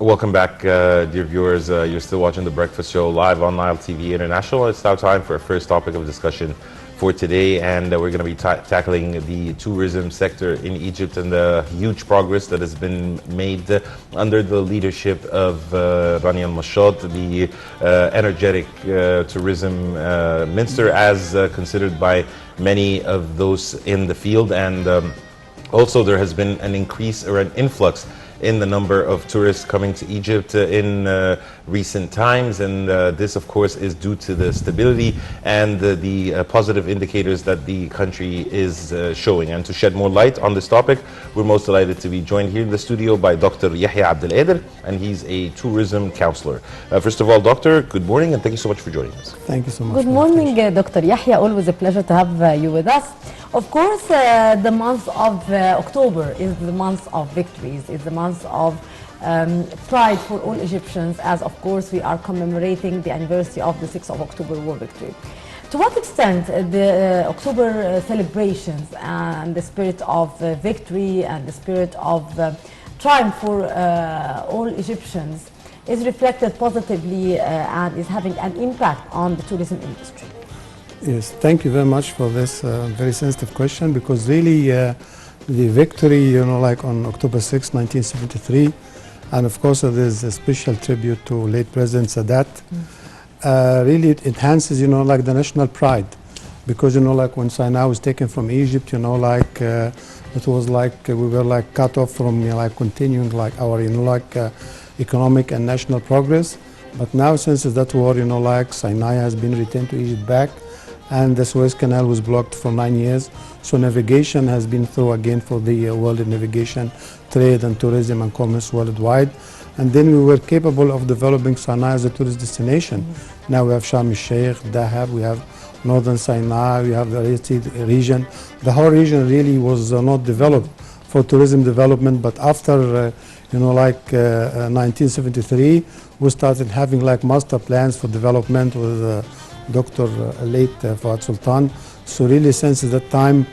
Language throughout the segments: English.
Welcome back, dear viewers. You're still watching The Breakfast Show live on Nile TV International. It's now time for our first topic of discussion for today, and we're going to be tackling the tourism sector in Egypt and the huge progress that has been made under the leadership of Rani al-Mashad, the energetic tourism minister, as considered by many of those in the field. And also there has been an increase or an influx in the number of tourists coming to Egypt in recent times, and this of course is due to the stability and the positive indicators that the country is showing. And to shed more light on this topic, we're most delighted to be joined here in the studio by Dr. Yahia Abdel, and he's a tourism counselor. First of all, Doctor, good morning and thank you so much for joining us. Thank you so much. Good morning, Dr. Yahia. Always a pleasure to have you with us. Of course, the month of October is the month of victories, is the month of pride for all Egyptians, as of course we are commemorating the anniversary of the 6th of October war victory. To what extent the October celebrations and the spirit of victory and the spirit of triumph for all Egyptians is reflected positively and is having an impact on the tourism industry? Yes, thank you very much for this very sensitive question, because really the victory, like on October 6, 1973, and of course there's a special tribute to late President Sadat, really it enhances, like the national pride, because, like when Sinai was taken from Egypt, it was like we were like cut off from, continuing like our, economic and national progress. But now since that war, Sinai has been returned to Egypt back, and the Suez Canal was blocked for 9 years. So navigation has been through again for the world navigation, trade and tourism and commerce worldwide. And then we were capable of developing Sinai as a tourist destination. Now we have Sharm el-Sheikh, Dahab, we have Northern Sinai, we have the Red Sea region. The whole region really was not developed for tourism development, but after 1973, we started having like master plans for development with Dr. late Fawad Sultan. So really since that time,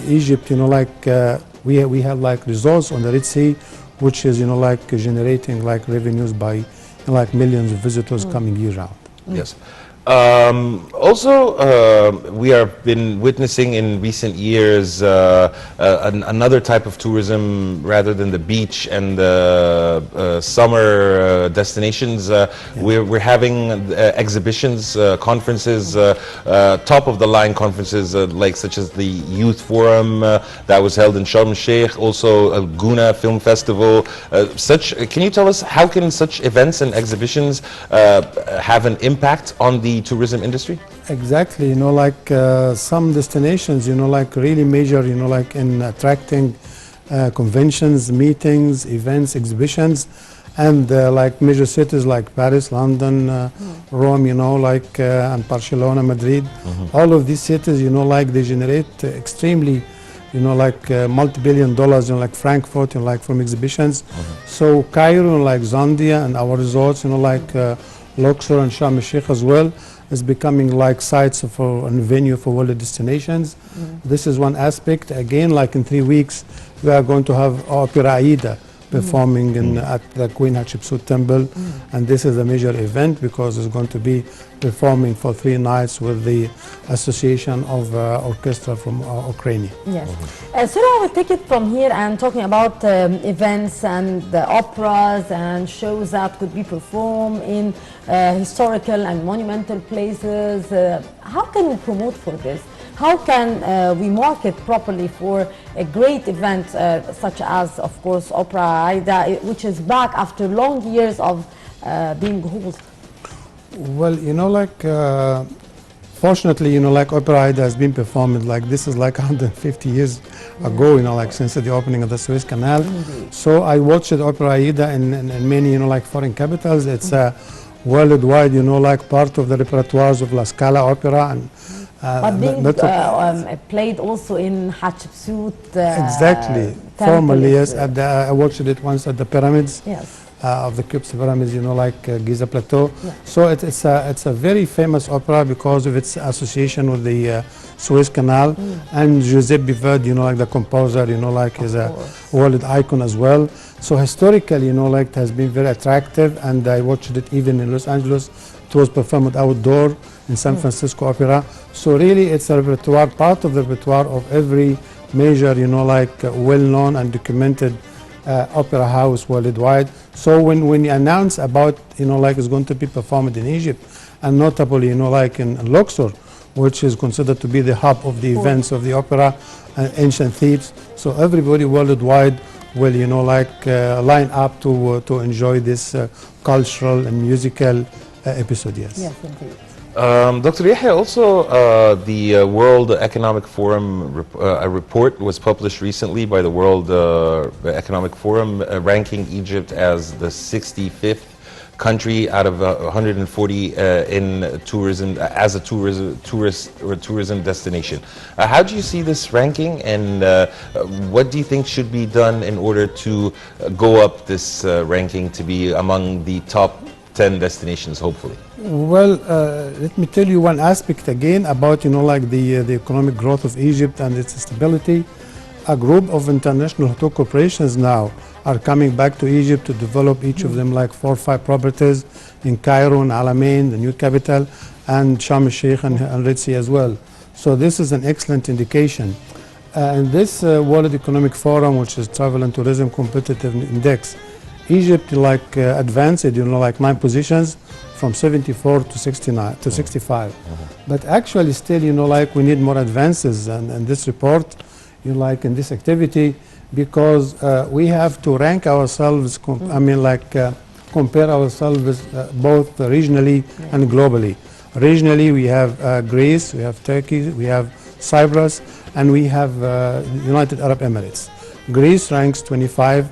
Egypt, we have like resorts on the Red Sea, which is, generating like revenues by millions of visitors coming year round. Yes. Also, we have been witnessing in recent years another type of tourism rather than the beach and the summer destinations. We're having exhibitions, conferences, top of the line conferences such as the Youth Forum that was held in Sharm el-Sheikh, also Al Guna Film Festival. Can you tell us how can such events and exhibitions have an impact on the tourism industry? Exactly, some destinations, really major, in attracting conventions, meetings, events, exhibitions, and major cities like Paris, London, Rome, and Barcelona, Madrid. All of these cities, they generate extremely, multi-billion dollars, like Frankfurt, from exhibitions. So Cairo, Zandia, and our resorts, Luxor and Sharm el-Sheikh as well, is becoming like sites for a venue for world destinations. This is one aspect. Again, like in 3 weeks, we are going to have Opera Aida performing at the Queen Hatshepsut Temple, and this is a major event because it's going to be performing for 3 nights with the Association of Orchestra from Ukraine. Yes. So I will take it from here and talking about events and the operas and shows that could be performed in historical and monumental places. How can we promote for this? How can we market properly for a great event such as, of course, Opera Aida, which is back after long years of being held? Well, fortunately, Opera Aida has been performed this is 150 years ago, since the opening of the Suez Canal. So I watched Opera Aida in many, foreign capitals. It's worldwide, part of the repertoires of La Scala Opera. And but being played also in Hatshepsut exactly. Formally, yes. I watched it once at the pyramids. Yes. of the Cupes pyramids, you know, like Giza Plateau. Yeah. So it's a very famous opera because of its association with the Suez Canal, and Giuseppe Verdi, you know, like the composer, you know, like is a world icon as well. So historically, you know, like it has been very attractive, and I watched it even in Los Angeles. It was performed outdoor in San Francisco Opera. So really, it's a repertoire, part of the repertoire of every major, you know, like well-known and documented opera house worldwide. So when you announce about, you know, like it's going to be performed in Egypt, and notably, you know, like in Luxor, which is considered to be the hub of the events of the opera, ancient Thebes. So everybody worldwide will, you know, like line up to enjoy this cultural and musical episode. Yes. Yes, indeed. Dr. Yahia, also the World Economic Forum, a report was published recently by the World Economic Forum ranking Egypt as the 65th country out of 140 in tourism, as a tourism destination. How do you see this ranking, and what do you think should be done in order to go up this ranking to be among the top 10 destinations, hopefully? Well, let me tell you one aspect again about, you know, like the economic growth of Egypt and its stability. A group of international hotel corporations now are coming back to Egypt to develop each of them like 4 or 5 properties in Cairo and Alamein, the new capital, and Sharm el-Sheikh and Red Sea as well. So this is an excellent indication. In this World Economic Forum, which is Travel and Tourism Competitive Index, Egypt like advanced, you know, like 9 positions from 74 to 69 to 65. But actually still, you know, like we need more advances in this report, you know, like in this activity, because we have to rank ourselves, I mean, like compare ourselves both regionally and globally. Regionally, we have Greece, we have Turkey, we have Cyprus, and we have United Arab Emirates. Greece ranks 25,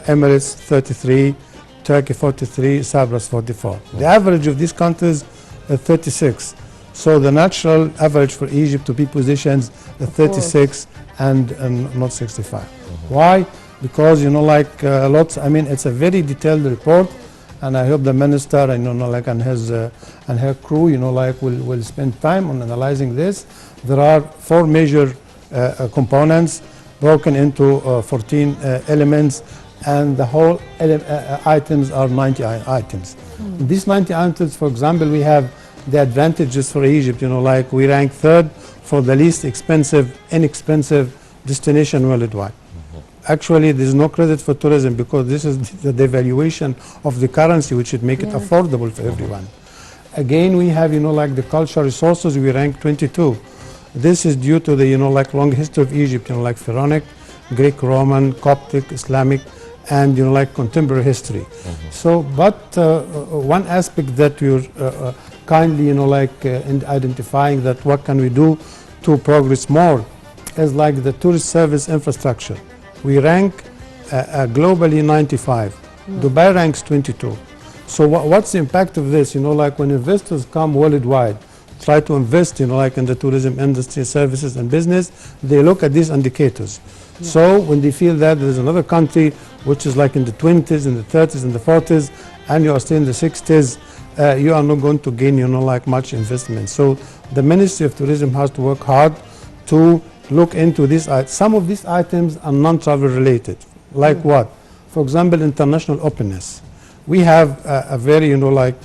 Emirates 33, Turkey 43, Cyprus 44. The average of these countries is 36. So the natural average for Egypt to be positioned at 36 and not 65. Why? Because, you know, like lots, I mean, it's a very detailed report, and I hope the minister, you know, like and his and her crew, you know, like will spend time on analyzing this. There are 4 major components broken into 14 elements, and the whole items are 90 items. These 90 items, for example, we have the advantages for Egypt, you know, like we rank 3rd for the least inexpensive destination worldwide. Actually, there's no credit for tourism because this is the devaluation of the currency, which would make it affordable for everyone. Again, we have, you know, like the cultural resources, we rank 22. This is due to the, you know, like long history of Egypt, you know, like Pharaonic, Greek, Roman, Coptic, Islamic, and, you know, like contemporary history. So, but one aspect that we're kindly, you know, like in identifying that what can we do to progress more is like the tourist service infrastructure. We rank globally 95. Dubai ranks 22. So what's the impact of this? You know, like when investors come worldwide, try to invest, you know, like in the tourism industry, services and business, they look at these indicators. So when they feel that there's another country which is like in the 20s, in the 30s, in the 40s, and you are still in the 60s, you are not going to gain, you know, like much investment. So the Ministry of Tourism has to work hard to look into this. Some of these items are non-travel related. Like what? For example, international openness. We have a very, you know, like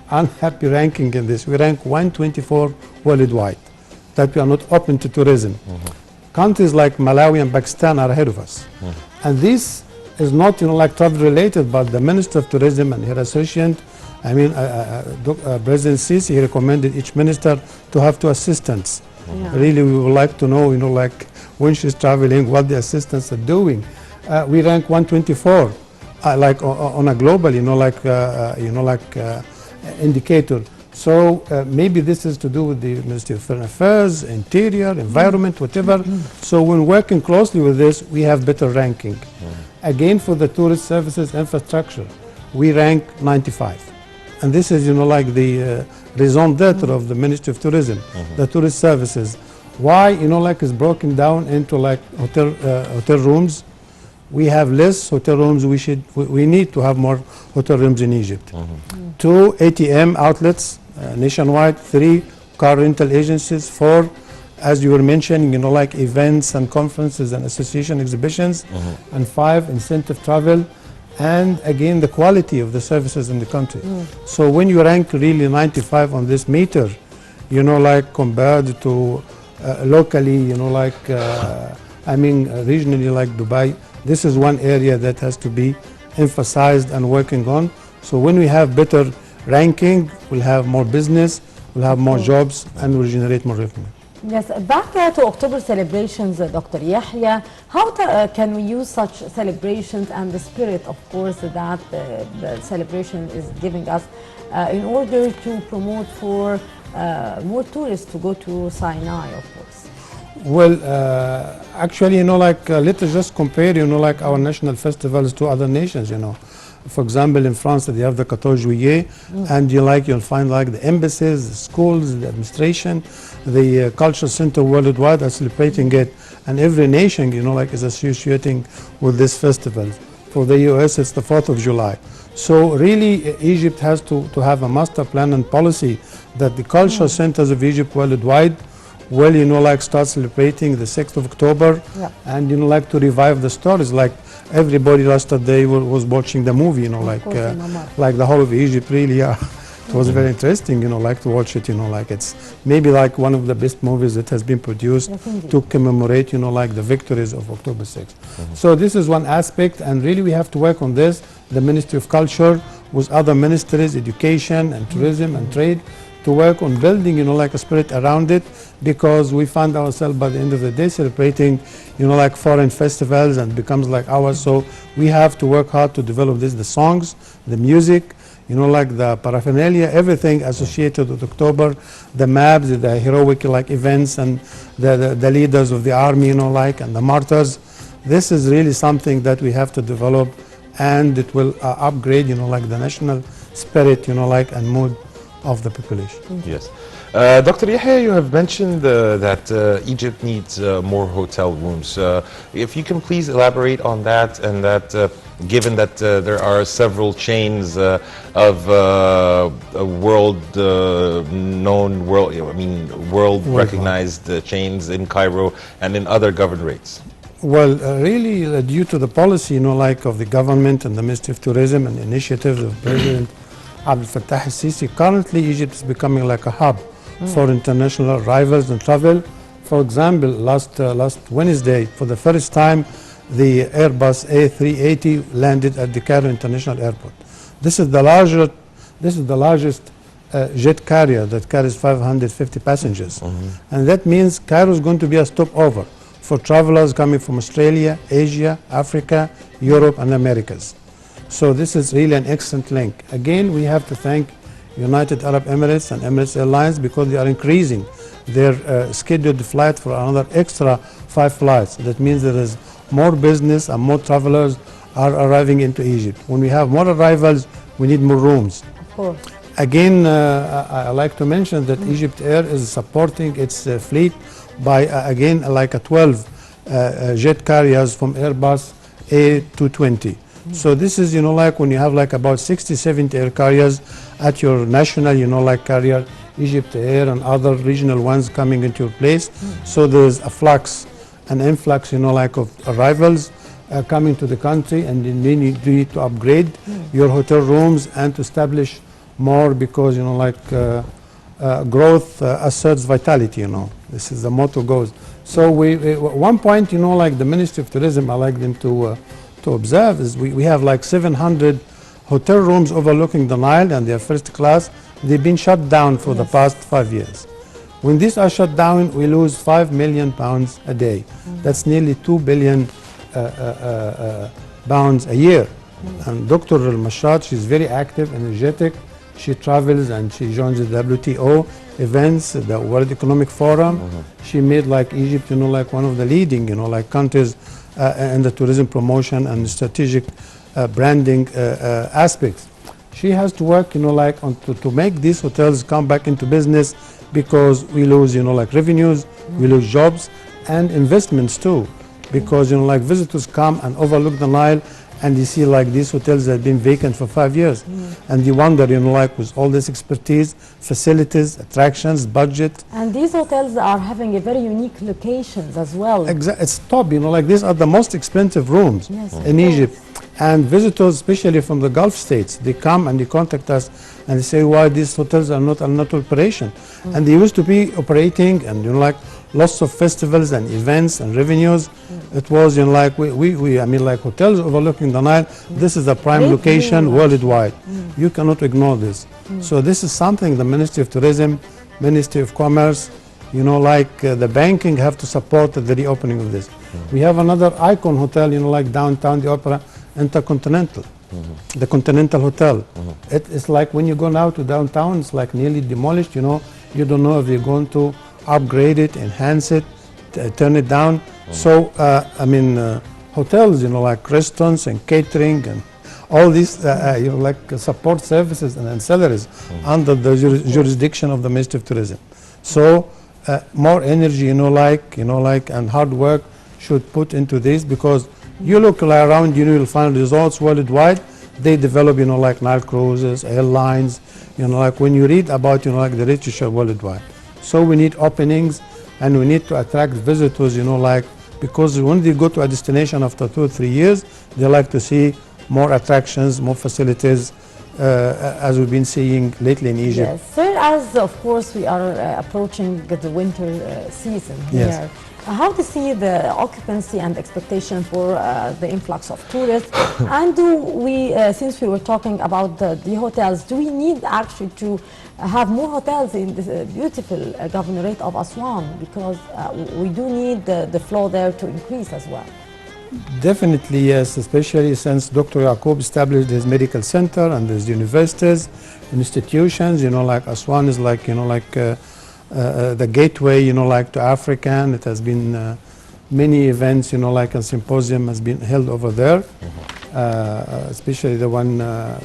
unhappy ranking in this. We rank 124 worldwide, that we are not open to tourism. Countries like Malawi and Pakistan are ahead of us. And this is not, you know, like travel related, but the Minister of Tourism and her associate, I mean, President Sisi, he recommended each minister to have 2 assistants. Really, we would like to know, you know, like when she's traveling, what the assistants are doing. We rank 124, like on a global, you know, like indicator. So maybe this is to do with the Ministry of Foreign Affairs, Interior, Environment, whatever. So when working closely with this, we have better ranking. Again, for the tourist services infrastructure, we rank 95. And this is, you know, like the raison d'etre of the Ministry of Tourism, the tourist services. Why, you know, like it's broken down into like hotel rooms, we have less hotel rooms. We need to have more hotel rooms in Egypt. 2 ATM outlets nationwide, 3 car rental agencies, 4, as you were mentioning, like events and conferences and association exhibitions, and 5 incentive travel, and again the quality of the services in the country. So when you rank really 95 on this meter, like compared to locally, regionally like Dubai, this is one area that has to be emphasized and working on. So when we have better ranking, we'll have more business, we'll have more jobs, and we'll generate more revenue. Yes, back to October celebrations, Dr. Yahia, how can we use such celebrations and the spirit, of course, that the celebration is giving us in order to promote for more tourists to go to Sinai, of course? Well, actually, let us just compare, like our national festivals to other nations, For example, in France, they have the 14 Juillet, and you'll find like the embassies, the schools, the administration, the cultural center worldwide are celebrating it, and every nation, is associating with this festival. For the US, it's the 4th of July. So really, Egypt has to have a master plan and policy that the cultural centers of Egypt worldwide will, start celebrating the 6th of October, and, to revive the stories. Like everybody last day was watching the movie, like the whole of Egypt, really, It was very interesting, to watch it, it's maybe like one of the best movies that has been produced to commemorate, the victories of October 6th. So this is one aspect, and really we have to work on this, the Ministry of Culture with other ministries, education and tourism and trade, to work on building, a spirit around it, because we find ourselves by the end of the day celebrating, foreign festivals, and becomes like ours. So we have to work hard to develop this, the songs, the music, the paraphernalia, everything associated with October, the maps, the heroic events, and the leaders of the army, and the martyrs. This is really something that we have to develop, and it will upgrade, the national spirit, and mood of the population. Yes. Dr. Yahia, you have mentioned that Egypt needs more hotel rooms. If you can please elaborate on that, and that given that there are several chains of world recognized chains in Cairo and in other governorates. Well, really, due to the policy, of the government and the Ministry of Tourism and initiatives of President Abdel al-Sisi, currently Egypt is becoming like a hub for international arrivals and travel. For example, last Wednesday, for the first time, the Airbus A380 landed at the Cairo International Airport. This is the largest jet carrier that carries 550 passengers, and that means Cairo is going to be a stopover for travelers coming from Australia, Asia, Africa, Europe, and Americas. So this is really an excellent link. Again, we have to thank United Arab Emirates and Emirates Airlines, because they are increasing their scheduled flight for another extra 5 flights. That means there is more business and more travelers are arriving into Egypt. When we have more arrivals, we need more rooms. Of course. Again, I like to mention that Egypt Air is supporting its fleet by, again, like a 12 jet carriers from Airbus A220. So this is, like when you have like about 60, 70 air carriers at your national, carrier, Egypt Air and other regional ones coming into your place. So there's a flux, an influx, of arrivals coming to the country, and you need to upgrade your hotel rooms and to establish more, because, growth asserts vitality, This is the motto goes. So at one point, the Ministry of Tourism, I like them to observe, is we have like 700 hotel rooms overlooking the Nile, and they are first class. They've been shut down for the past 5 years. When these are shut down, we lose £5 million a day. That's nearly 2 billion pounds a year. And Dr. Al-Mashad, she's very active, energetic. She travels and she joins the WTO events, the World Economic Forum. She made like Egypt, like one of the leading, countries in the tourism promotion and strategic branding aspects. She has to work, to make these hotels come back into business, because we lose, revenues, we lose jobs and investments too. because like visitors come and overlook the Nile, and you see like these hotels that have been vacant for 5 years, and you wonder like with all this expertise, facilities, attractions, budget. And these hotels are having a very unique locations as well. It's top, like these are the most expensive rooms in Egypt. And visitors, especially from the Gulf states, they come and they contact us and they say why these hotels are not operation. And they used to be operating, and like lots of festivals and events and revenues. It was like I mean like hotels overlooking the Nile. This is a prime location worldwide. You cannot ignore this. So this is something the Ministry of Tourism, Ministry of Commerce, like the banking have to support the reopening of this. We have another icon hotel, like downtown the Opera, Intercontinental, the Continental Hotel. It's like when you go now to downtown, it's like nearly demolished. You don't know if you're going to upgrade it, enhance it, turn it down. So I mean, hotels, like restaurants and catering and all these, like support services and ancillaries under the jurisdiction of the Ministry of Tourism. So more energy, and hard work should put into this, because you look around, you'll find resorts worldwide. They develop, like Nile cruises, airlines, like when you read about, like the literature worldwide. So we need openings, and we need to attract visitors, like, because when they go to a destination after 2 or 3 years, they like to see more attractions, more facilities, as we've been seeing lately in Egypt. Yes, sir, as of course we are approaching the winter season here. Yes. How to see the occupancy and expectation for the influx of tourists? And do we, since we were talking about the hotels, do we need actually to have more hotels in this beautiful governorate of Aswan? Because we do need the flow there to increase as well. Definitely, yes, especially since Dr. Yaqub established his medical center and his universities, institutions, like Aswan is like, the gateway, like to Africa, and it has been many events, like a symposium has been held over there, especially the one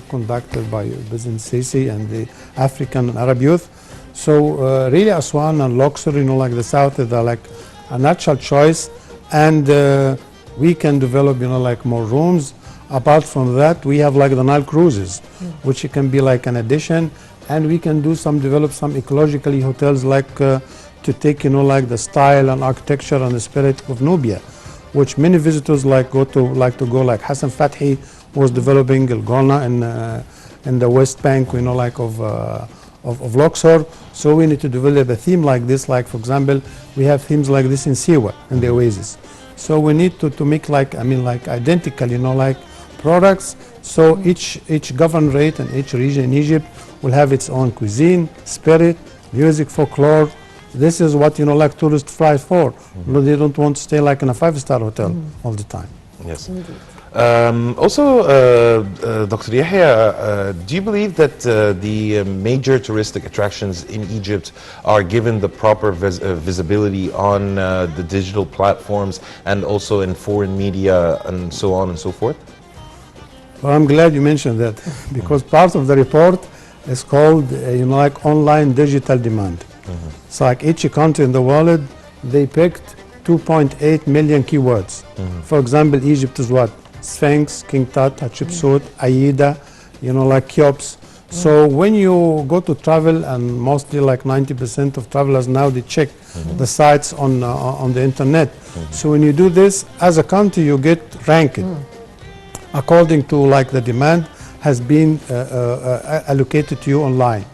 conducted by President Sisi and the African and Arab youth. So really Aswan and Luxor, like the south, is like a natural choice, and we can develop, like more rooms. Apart from that, we have like the Nile cruises, which can be like an addition. And we can develop some ecologically hotels, like to take, like the style and architecture and the spirit of Nubia, which many visitors like to go. Like Hassan Fathi was developing El Golna in the West Bank, like of Luxor. So we need to develop a theme like this. Like for example, we have themes like this in Siwa, in the Oasis. So we need to make like identical, like products. So each governorate and each region in Egypt will have its own cuisine, spirit, music, folklore. This is what like tourists fly for. They don't want to stay like in a 5-star hotel all the time. Yes. Also, Dr. Yahia, do you believe that the major touristic attractions in Egypt are given the proper visibility on the digital platforms and also in foreign media and so on and so forth? Well, I'm glad you mentioned that, because part of the report is called, like online digital demand. It's like each country in the world, they picked 2.8 million keywords. For example, Egypt is what? Sphinx, King Tut, Hatshepsut, Aida, like Cheops. So when you go to travel, and mostly like 90% of travelers now, they check the sites on the internet. So when you do this, as a country, you get ranked according to like the demand has been allocated to you online.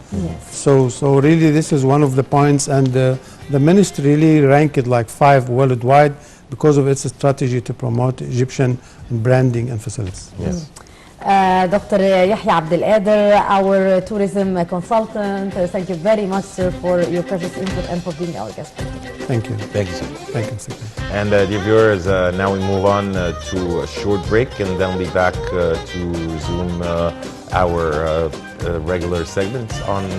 So really this is one of the points, and the ministry really ranked like 5 worldwide because of its strategy to promote Egyptian branding and facilities. Yes. Dr. Yahia Abdel, our tourism consultant, thank you very much, sir, for your precious input and for being our guest. Thank you. Thank you, sir. Thank you, sir. And dear viewers, now we move on to a short break, and then we'll be back to resume our regular segments on